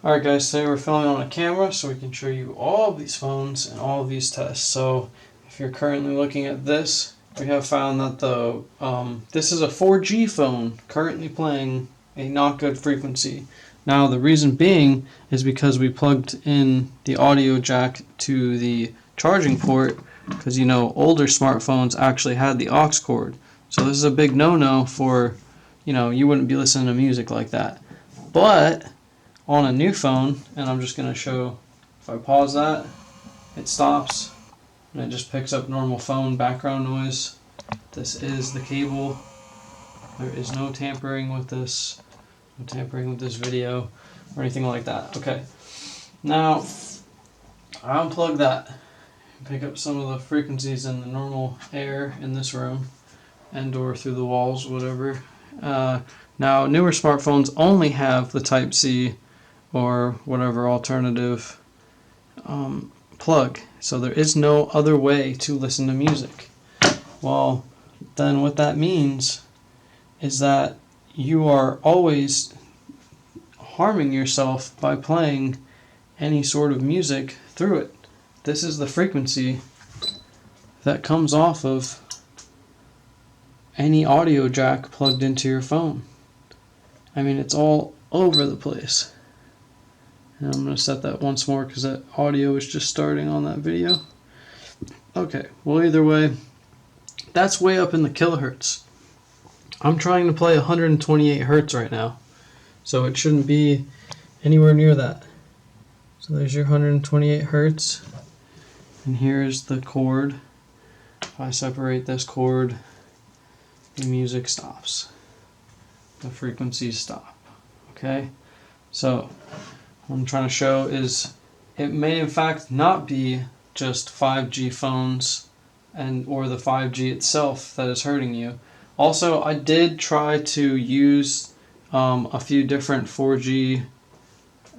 Alright guys, today we're filming on a camera so we can show you all of these phones and all of these tests. So if you're currently looking at this, we have found that this is a 4G phone currently playing a not good frequency. Now the reason being is because we plugged in the audio jack to the charging port, because you know older smartphones actually had the aux cord. So this is a big no-no for, you wouldn't be listening to music like that. But on a new phone, and I'm just going to show, if I pause that, it stops and it just picks up normal phone background noise. This is the cable. There is no tampering with this, no tampering with this video or anything like that. Okay, now I unplug that, pick up some of the frequencies in the normal air in this room and or through the walls, whatever. Now newer smartphones only have the Type-C or whatever alternative plug. So there is no other way to listen to music. Well, then what that means is that you are always harming yourself by playing any sort of music through it. This is the frequency that comes off of any audio jack plugged into your phone. I mean, it's all over the place. And I'm going to set that once more because that audio is just starting on that video. Okay, well either way, that's way up in the kilohertz. I'm trying to play 128 hertz right now, so it shouldn't be anywhere near that. So there's your 128 hertz, and here's the cord. If I separate this cord, the music stops. The frequencies stop. Okay, so what I'm trying to show is it may in fact not be just 5G phones or the 5G itself that is hurting you. Also, I did try to use a few different 4G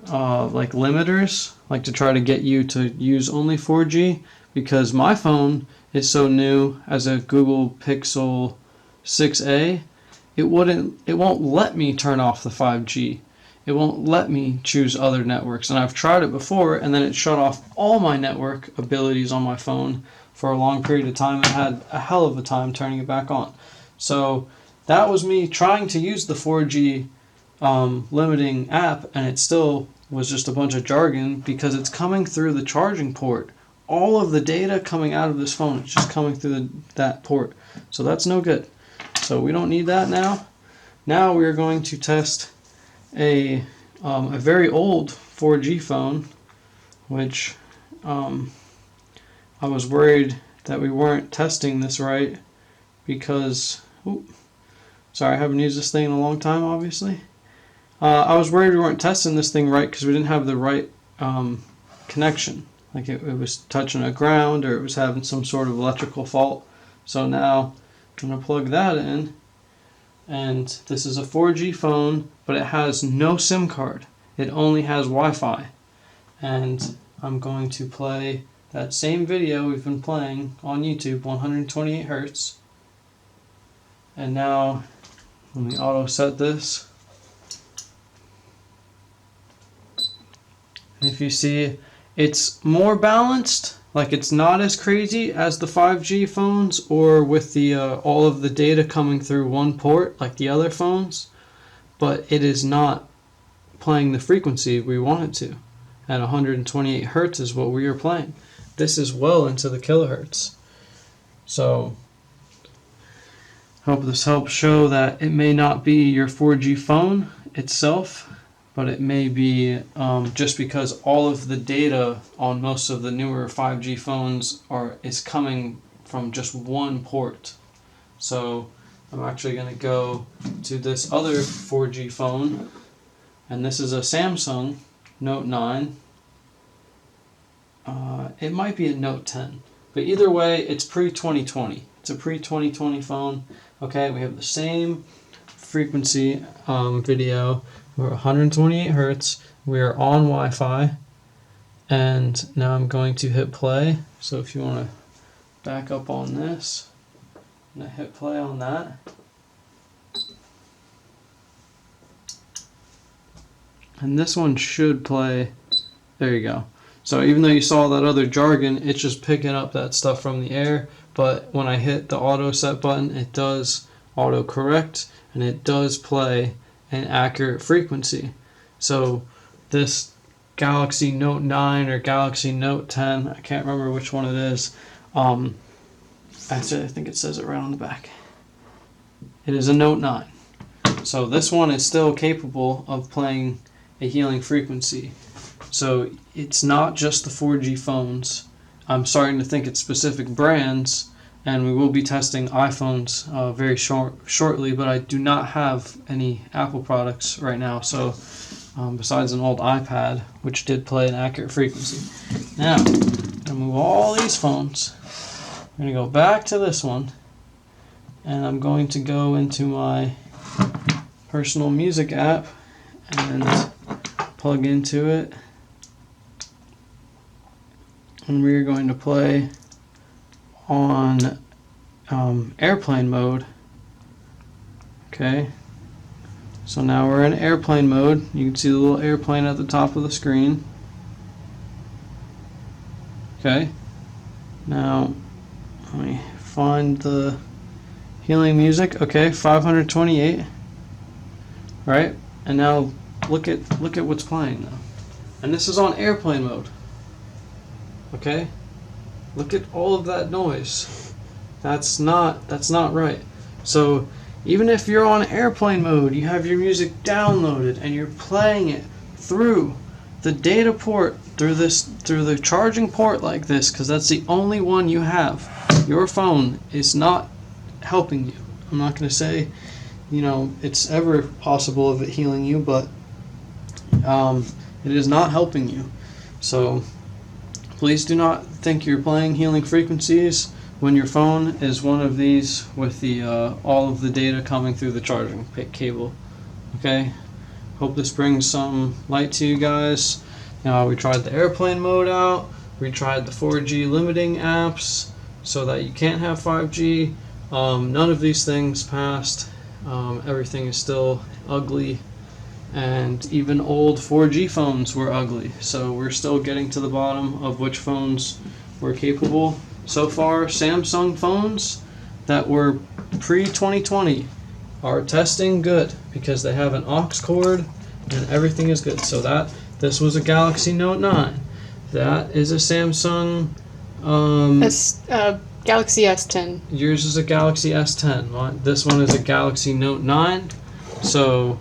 like limiters, like to try to get you to use only 4G, because my phone is so new as a Google Pixel 6a, it won't let me turn off the 5G. It won't let me choose other networks, and I've tried it before and then it shut off all my network abilities on my phone for a long period of time and had a hell of a time turning it back on. So that was me trying to use the 4G limiting app, and it still was just a bunch of jargon because it's coming through the charging port. All of the data coming out of this phone is just coming through that port. So that's no good. So we don't need that now. Now we are going to test a very old 4G phone, which I was worried that we weren't testing this right because, sorry, I haven't used this thing in a long time, obviously. I was worried we weren't testing this thing right because we didn't have the right connection. Like it was touching a ground or it was having some sort of electrical fault. So now I'm going to plug that in. And this is a 4G phone, but it has no SIM card. It only has Wi-Fi. And I'm going to play that same video we've been playing on YouTube, 128 hertz. And now, let me auto set this. If you see, it's more balanced. Like it's not as crazy as the 5G phones or with the all of the data coming through one port like the other phones, but it is not playing the frequency we want it to. At 128 hertz is what we are playing. This is well into the kilohertz. So hope this helps show that it may not be your 4G phone itself, but it may be just because all of the data on most of the newer 5G phones is coming from just one port. So I'm actually going to go to this other 4G phone, and this is a Samsung Note 9. It might be a Note 10, but either way, it's pre-2020. It's a pre-2020 phone. Okay, we have the same frequency video. We're 128 hertz. We are on Wi-Fi, and now I'm going to hit play. So if you want to back up on this, I'm going to hit play on that. And this one should play. There you go. So even though you saw that other jargon, it's just picking up that stuff from the air. But when I hit the auto set button, it does auto correct and it does play an accurate frequency. So this Galaxy Note 9 or Galaxy Note 10, I can't remember which one it is. Actually, I think it says it right on the back. It is a Note 9. So this one is still capable of playing a healing frequency. So it's not just the 4G phones. I'm starting to think it's specific brands, and we will be testing iPhones very shortly, but I do not have any Apple products right now. So besides an old iPad, which did play an accurate frequency. Now, I'm going to move all these phones. I'm going to go back to this one, and I'm going to go into my personal music app and plug into it. And we're going to play on airplane mode. Okay. So now we're in airplane mode. You can see the little airplane at the top of the screen. Okay. Now, let me find the healing music. Okay, 528. Right? And now look at what's playing now. And this is on airplane mode. Okay? Look at all of that noise. That's not right. So even if you're on airplane mode, you have your music downloaded and you're playing it through the data port, through the charging port like this, because that's the only one you have. Your phone is not helping you. I'm not going to say, it's ever possible of it healing you, but it is not helping you. So please do not think you're playing healing frequencies when your phone is one of these with the all of the data coming through the charging cable. Okay? Hope this brings some light to you guys. We tried the airplane mode out. We tried the 4G limiting apps so that you can't have 5G. None of these things passed. Everything is still ugly. And even old 4G phones were ugly. So we're still getting to the bottom of which phones were capable. So far, Samsung phones that were pre-2020 are testing good because they have an aux cord and everything is good. So this was a Galaxy Note 9. That is a Samsung. Galaxy S10. Yours is a Galaxy S10. This one is a Galaxy Note 9. So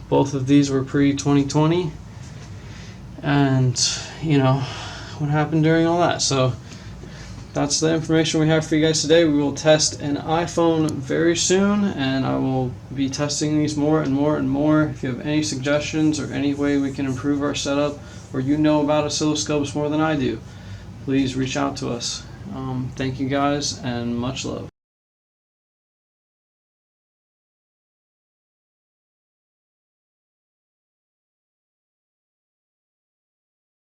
both of these were pre-2020. And, what happened during all that. So that's the information we have for you guys today. We will test an iPhone very soon, and I will be testing these more and more and more. If you have any suggestions or any way we can improve our setup, or about oscilloscopes more than I do, please reach out to us. Thank you guys, and much love.